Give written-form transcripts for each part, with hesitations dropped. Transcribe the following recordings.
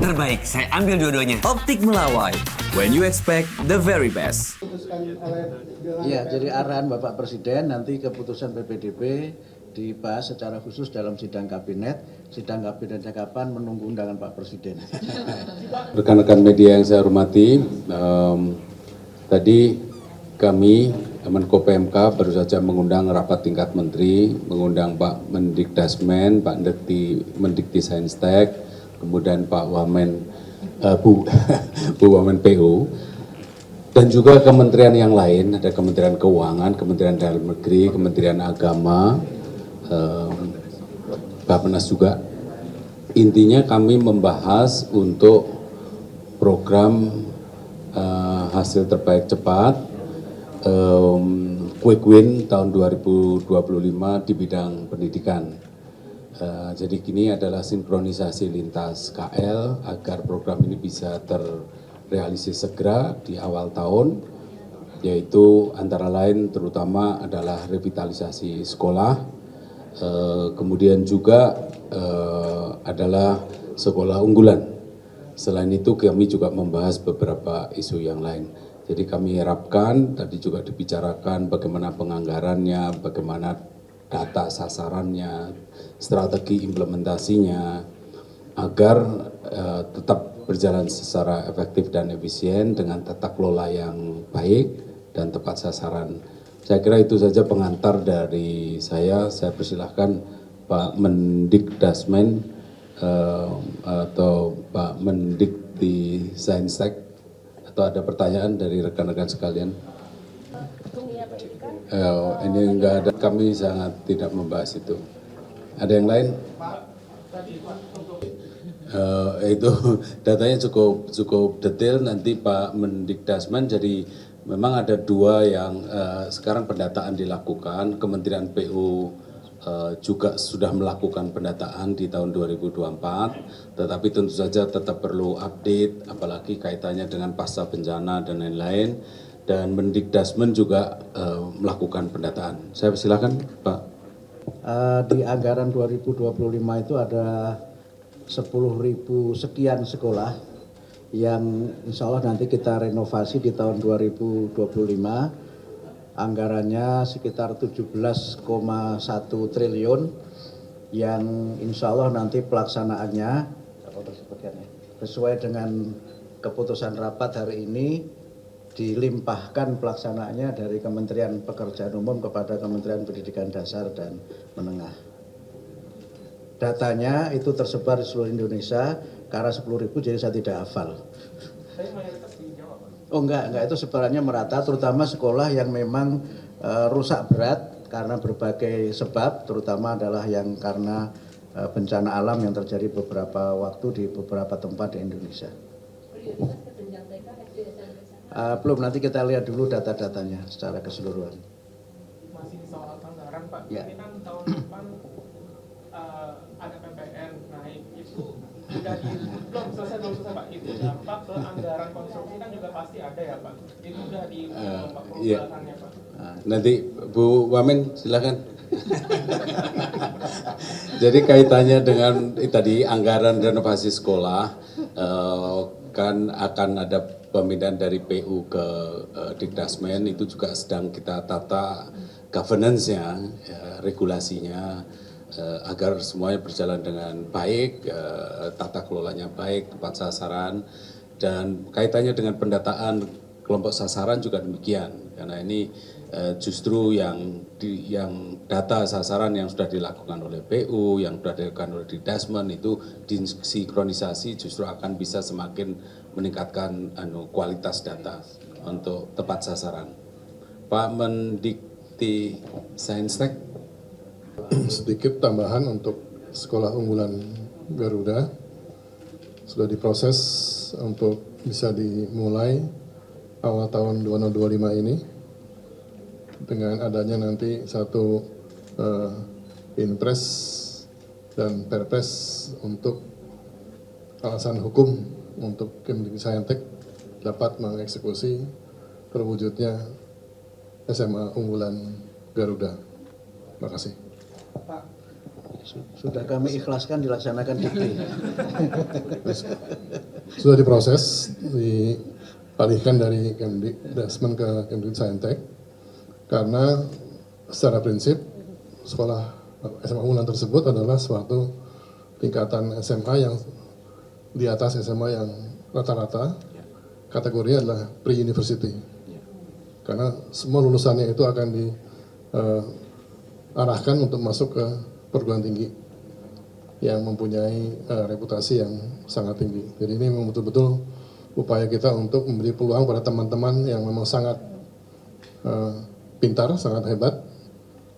terbaik. Saya ambil dua-duanya. Optik Melawai, when you expect the very best. Ya, jadi arahan Bapak Presiden nanti keputusan PPDB dibahas secara khusus dalam sidang kabinet. Sidang kabinetnya kapan, menunggu undangan Pak Presiden. Rekan-rekan media yang saya hormati, tadi kami Menko PMK baru saja mengundang rapat tingkat menteri, mengundang Pak Mendikdasmen, Pak Mendiktisainstek, kemudian Pak Wamen, Bu Wamen PU, dan juga kementerian yang lain, ada Kementerian Keuangan, Kementerian Dalam Negeri, Kementerian Agama, Bappenas juga. Intinya kami membahas untuk program hasil terbaik cepat, quick win tahun 2025 di bidang pendidikan. Jadi ini adalah sinkronisasi lintas KL agar program ini bisa terrealisasi segera di awal tahun, yaitu antara lain terutama adalah revitalisasi sekolah, kemudian juga adalah sekolah unggulan. Selain itu kami juga membahas beberapa isu yang lain. Jadi kami harapkan tadi juga dibicarakan bagaimana penganggarannya, bagaimana data sasarannya, strategi implementasinya, agar tetap berjalan secara efektif dan efisien dengan tata kelola yang baik dan tepat sasaran. Saya kira itu saja pengantar dari saya. Saya persilahkan Pak Mendikdasmen atau Pak Mendiktisainstek, atau ada pertanyaan dari rekan-rekan sekalian? Ini enggak ada, kami sangat tidak membahas itu. Ada yang lain? Itu datanya cukup detail, nanti Pak Mendikdasmen. Jadi memang ada dua yang sekarang pendataan dilakukan. Kementerian PU juga sudah melakukan pendataan di tahun 2024, tetapi tentu saja tetap perlu update, apalagi kaitannya dengan pasca bencana dan lain-lain. Dan Mendikdasmen juga melakukan pendataan. Saya persilakan Pak. Di anggaran 2025 itu ada 10.000 sekian sekolah yang insya Allah nanti kita renovasi di tahun 2025. Anggarannya sekitar 17,1 triliun yang insya Allah nanti pelaksanaannya sesuai dengan keputusan rapat hari ini dilimpahkan pelaksanaannya dari Kementerian Pekerjaan Umum kepada Kementerian Pendidikan Dasar dan Menengah. Datanya itu tersebar di seluruh Indonesia, karena 10.000 jadi saya tidak hafal. Oh enggak, itu sebarannya merata, terutama sekolah yang memang rusak berat karena berbagai sebab, terutama adalah yang karena bencana alam yang terjadi beberapa waktu di beberapa tempat di Indonesia. Belum, nanti kita lihat dulu data-datanya secara keseluruhan. Masih soal anggaran Pak, ya. Ini kan tahun depan ada PPN naik, itu sudah belum selesai Pak, itu dampak ke anggaran konstruksi kan juga pasti ada ya Pak, itu sudah di pembahasannya Pak. Nanti Bu Wamen silakan. Jadi kaitannya dengan tadi anggaran renovasi sekolah, kan akan ada pemindahan dari PU ke Dikdasmen, itu juga sedang kita tata governance-nya, regulasinya, agar semuanya berjalan dengan baik, tata kelolanya baik, tepat sasaran, dan kaitannya dengan pendataan kelompok sasaran juga demikian, karena ini justru yang data sasaran yang sudah dilakukan oleh PU, yang sudah dilakukan oleh Dikdasmen itu disinkronisasi justru akan bisa semakin meningkatkan kualitas data untuk tepat sasaran. Pak Mendiktisainstek. Sedikit tambahan untuk sekolah unggulan Garuda sudah diproses untuk bisa dimulai awal tahun 2025 ini dengan adanya nanti satu Inpres dan Perpres untuk alasan hukum untuk Kemdikbudristek dapat mengeksekusi terwujudnya SMA unggulan Garuda. Terima kasih. Sudah kami ikhlaskan dilaksanakan dikti. Sudah diproses, dialihkan dari Kemdikbud ke Kemdiksaintek karena secara prinsip sekolah SMA unggulan tersebut adalah suatu tingkatan SMA yang di atas SMA yang rata-rata, kategorinya adalah pre-university. Karena semua lulusannya itu akan diarahkan untuk masuk ke perguruan tinggi yang mempunyai reputasi yang sangat tinggi. Jadi ini memang betul-betul upaya kita untuk memberi peluang pada teman-teman yang memang sangat pintar, sangat hebat,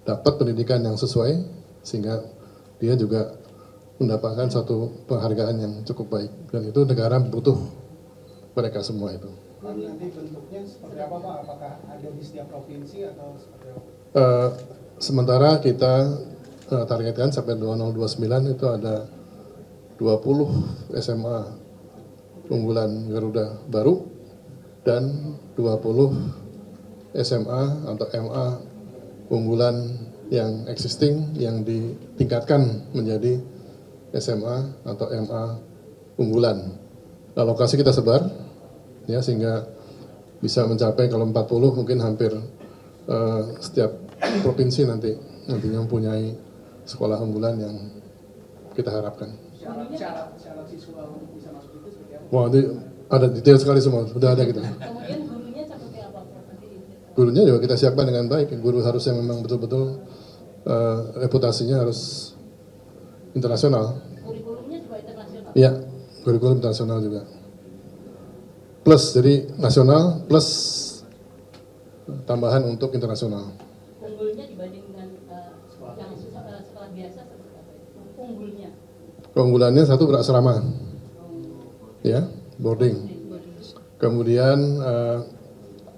dapat pendidikan yang sesuai, sehingga dia juga mendapatkan satu penghargaan yang cukup baik. Dan itu negara butuh mereka semua itu. Nanti bentuknya seperti apa Pak? Apakah ada di setiap provinsi atau seperti apa? Sementara kita targetkan sampai 2029 itu ada 20 SMA unggulan Garuda baru dan 20 SMA atau MA unggulan yang existing yang ditingkatkan menjadi SMA atau MA unggulan. Alokasi kita sebar ya sehingga bisa mencapai kalau 40 mungkin hampir setiap provinsi nantinya mempunyai sekolah unggulan yang kita harapkan. Syarat siswa untuk bisa masuk itu seperti apa? Wah, ini ada detail sekali semua, sudah ada gitu. Kemudian gurunya seperti apa Prof? Gurunya juga kita siapkan dengan baik. Guru harusnya memang betul-betul reputasinya harus internasional. Kurikulumnya juga internasional. Iya, kurikulum internasional juga. Plus, jadi nasional plus tambahan untuk internasional. Unggulnya dibanding dengan yang sekolah biasa seperti apa itu? Unggulnya. Keunggulannya satu berasrama, ya, boarding. Kemudian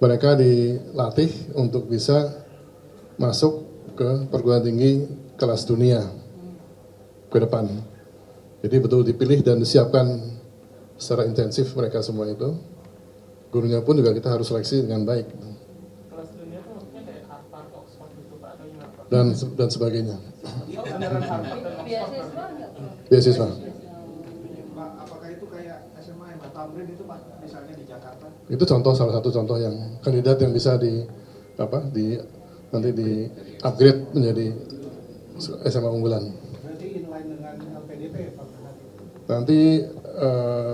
mereka dilatih untuk bisa masuk ke perguruan tinggi kelas dunia ke depan. Jadi betul dipilih dan disiapkan secara intensif mereka semua itu. Gurunya pun juga kita harus seleksi dengan baik. Kelas dunia itu maksudnya kayak Harvard, Oxford gitu Pak, atau gimana Pak? Dan sebagainya. Oh, beneran Harvard dan Oxford. Beasiswa nggak Prof? Beasiswa. Pak, apakah itu kayak SMA yang Tamrin itu Pak, misalnya di Jakarta? Itu contoh salah satu contoh yang kandidat yang bisa nanti di upgrade menjadi SMA unggulan. Berarti inline dengan LPDP ya Pak? Nanti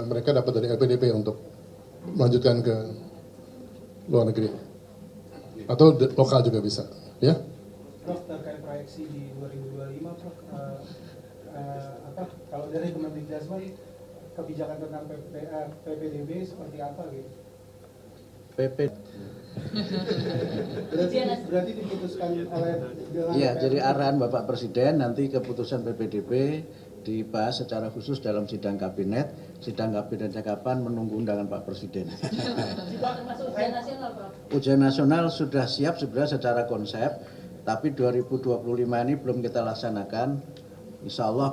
mereka dapat dari LPDP untuk melanjutkan ke luar negeri atau lokal juga bisa, ya. Prof, terkait proyeksi di 2025 Prof, kalau dari Kemendikbud kebijakan tentang PPDB seperti apa gitu? PP. Berarti diputuskan oleh dengan Iya, jadi arahan Bapak Presiden nanti keputusan PPDB dibahas secara khusus dalam sidang kabinet. Sidang kabinetnya kapan menunggu undangan Pak Presiden. Juga termasuk ujian nasional Prof? Ujian nasional sudah siap sebenarnya secara konsep, tapi 2025 ini belum kita laksanakan. Insya Allah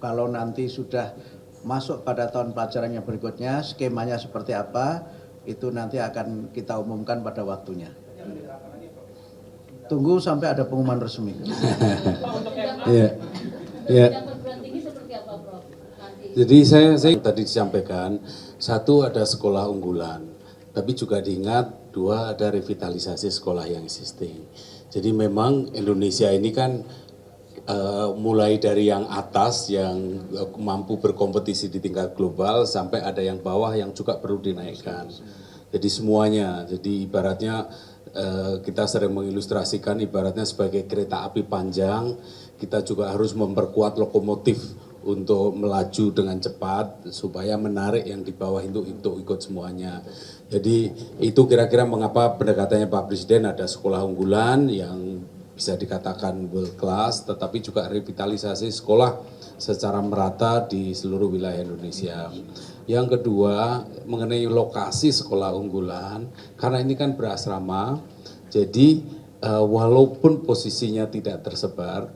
kalau nanti sudah masuk pada tahun pelajaran yang berikutnya, skemanya seperti apa, itu nanti akan kita umumkan pada waktunya. Tunggu sampai ada pengumuman resmi. Iya. Ya. Yang perguruan tinggi seperti apa Prof? Nanti. Jadi saya tadi disampaikan, satu ada sekolah unggulan, tapi juga diingat dua ada revitalisasi sekolah yang existing. Jadi memang Indonesia ini kan mulai dari yang atas yang mampu berkompetisi di tingkat global sampai ada yang bawah yang juga perlu dinaikkan. Jadi semuanya, jadi ibaratnya kita sering mengilustrasikan ibaratnya sebagai kereta api panjang, kita juga harus memperkuat lokomotif untuk melaju dengan cepat supaya menarik yang di bawah itu ikut semuanya. Jadi itu kira-kira mengapa pendekatannya Pak Presiden ada sekolah unggulan yang bisa dikatakan world class, tetapi juga revitalisasi sekolah secara merata di seluruh wilayah Indonesia. Yang kedua, mengenai lokasi sekolah unggulan, karena ini kan berasrama, jadi walaupun posisinya tidak tersebar,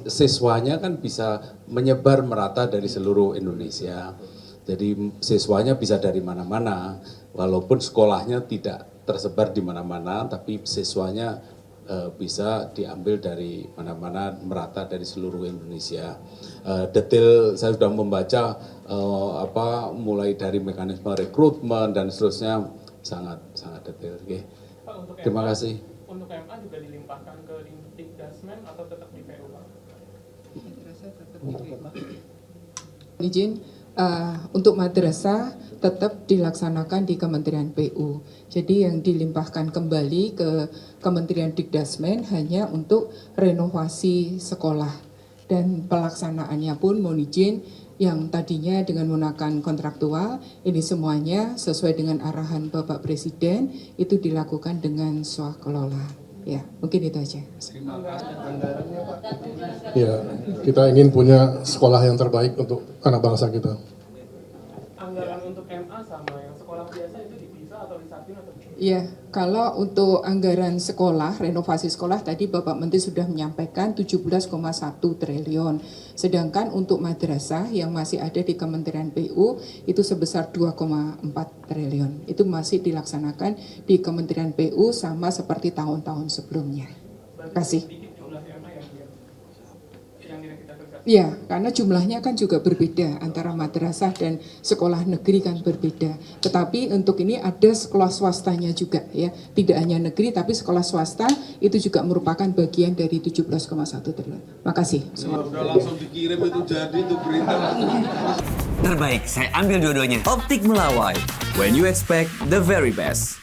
siswanya kan bisa menyebar merata dari seluruh Indonesia. Jadi siswanya bisa dari mana-mana, walaupun sekolahnya tidak tersebar di mana-mana, tapi siswanya bisa diambil dari mana-mana, merata dari seluruh Indonesia. Detail saya sudah membaca mulai dari mekanisme rekrutmen dan seterusnya sangat detail. Oke. Pak, untuk Terima MA, kasih. Untuk MA juga dilimpahkan ke Dikdasmen atau tetap di PU, Pak? Izin, untuk madrasah tetap dilaksanakan di Kementerian PU. Jadi yang dilimpahkan kembali ke Kementerian Dikdasmen hanya untuk renovasi sekolah. Dan pelaksanaannya pun mohon izin yang tadinya dengan menggunakan kontraktual, ini semuanya sesuai dengan arahan Bapak Presiden, itu dilakukan dengan swakelola. Ya, mungkin itu aja. Ya, kita ingin punya sekolah yang terbaik untuk anak bangsa kita. Anggaran untuk MA sama yang sekolah biasa itu dipisah atau disatuin atau gimana? Ya, kalau untuk anggaran sekolah, renovasi sekolah tadi Bapak Menteri sudah menyampaikan 17,1 triliun. Sedangkan untuk madrasah yang masih ada di Kementerian PU itu sebesar 2,4 triliun. Itu masih dilaksanakan di Kementerian PU sama seperti tahun-tahun sebelumnya. Terima kasih. Sedikit jumlah MA yang tidak kita kerjakan. Ya, karena jumlahnya kan juga berbeda antara madrasah dan sekolah negeri kan berbeda. Tetapi untuk ini ada sekolah swastanya juga ya. Tidak hanya negeri tapi sekolah swasta itu juga merupakan bagian dari 17,1 triliun. Makasih. Udah langsung dikirim itu jadi itu berita. Terbaik, saya ambil dua-duanya. Optik Melawai. When you expect the very best.